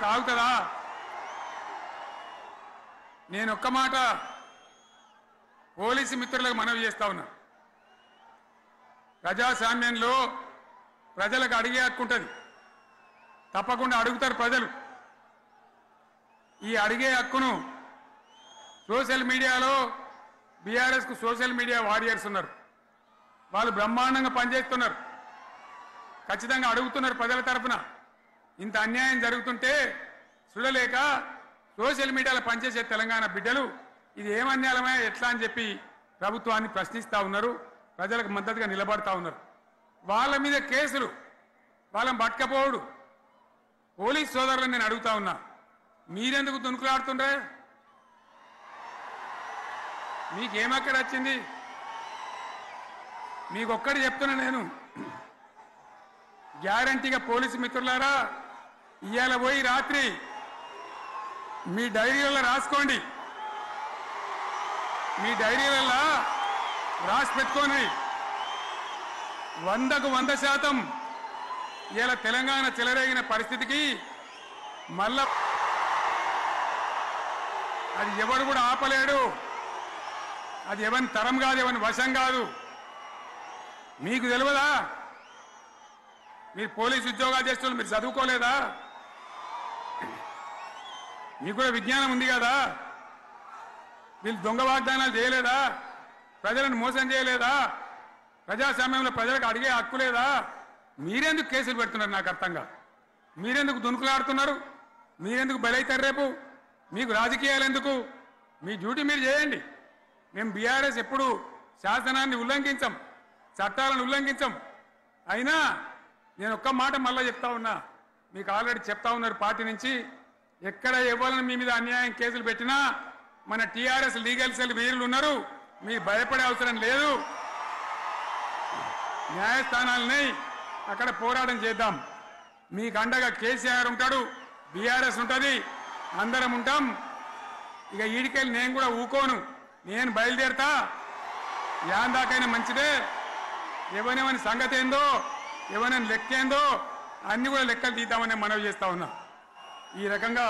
నాకు ఆగుతుందా? నేను ఒక్క మాట పోలీసు మిత్రులకు మనవి చేస్తా ఉన్నా. ప్రజాస్వామ్యంలో ప్రజలకు అడిగే హక్కు ఉంటుంది, తప్పకుండా అడుగుతారు ప్రజలు. ఈ అడిగే హక్కును సోషల్ మీడియాలో బీఆర్ఎస్కు సోషల్ మీడియా వారియర్స్ ఉన్నారు, వాళ్ళు బ్రహ్మాండంగా పనిచేస్తున్నారు, ఖచ్చితంగా అడుగుతున్నారు ప్రజల తరఫున. ఇంత అన్యాయం జరుగుతుంటే చూడలేక సోషల్ మీడియాలో పనిచేసే తెలంగాణ బిడ్డలు ఇది ఏమన్యాయమే ఎట్లా అని చెప్పి ప్రభుత్వాన్ని ప్రశ్నిస్తూ ఉన్నారు, ప్రజలకు మద్దతుగా నిలబడతా ఉన్నారు. వాళ్ళ మీద కేసులు, వాళ్ళని పట్టుకపోవడు. పోలీస్ సోదరులను నేను అడుగుతా ఉన్నా, మీరెందుకు దునుకులాడుతుండ్రే? మీకేమక్కడ వచ్చింది? మీకు ఒక్కటి చెప్తున్నా నేను, గ్యారంటీగా పోలీసు మిత్రులారా, ఇవాళ పోయి రాత్రి మీ డైరీలలో రాసుకోండి, మీ డైరీలలో రాసి పెట్టుకోండి. 100కు 100% ఇలా తెలంగాణ చెలరేగిన పరిస్థితికి మళ్ళా అది ఎవరు కూడా ఆపలేడు. అది ఎవరి తరం కాదు, ఎవరి వశం కాదు. మీకు తెలియదా? మీరు పోలీసు ఉద్యోగాలు చేస్తున్నారు, మీరు చదువుకోలేదా? మీకు కూడా విజ్ఞానం ఉంది కదా? వీళ్ళు దొంగ వాగ్దానాలు చేయలేదా? ప్రజలను మోసం చేయలేదా? ప్రజాస్వామ్యంలో ప్రజలకు అడిగే హక్కు లేదా? మీరెందుకు కేసులు పెడుతున్నారు? నాకు అర్థం కాదు. మీరెందుకు దునుకులాడుతున్నారు? మీరెందుకు బలైతారు? రేపు మీకు రాజకీయాలు ఎందుకు? మీ డ్యూటీ మీరు చేయండి. మేము బీఆర్ఎస్ ఎప్పుడు శాసనాన్ని ఉల్లంఘించం, చట్టాలను ఉల్లంఘించం. అయినా నేను ఒక్క మాట మళ్ళీ చెప్తా ఉన్నా, మీకు ఆల్రెడీ చెప్తా ఉన్నారు పార్టీ నుంచి, ఎక్కడ ఎవరిని మీ మీద అన్యాయం కేసులు పెట్టినా మన టీఆర్ఎస్ లీగల్ సెల్ వీరులు ఉన్నారు, మీరు భయపడే అవసరం లేదు. న్యాయస్థానాలని అక్కడ పోరాటం చేద్దాం. మీకు అండగా కేసీఆర్ ఉంటాడు, బీఆర్ఎస్ ఉంటుంది, అందరం ఉంటాం. ఇక ఈడికెళ్ళి నేను కూడా ఊకోను, నేను బయలుదేరతా. యాందాకైనా మంచిదే. ఎవరెవరి సంగతి ఏందో, ఎవరైనా లెక్క ఏందో అన్ని కూడా లెక్కలు తీద్దామని మనవి చేస్తా ఉన్నా. ఈ రకంగా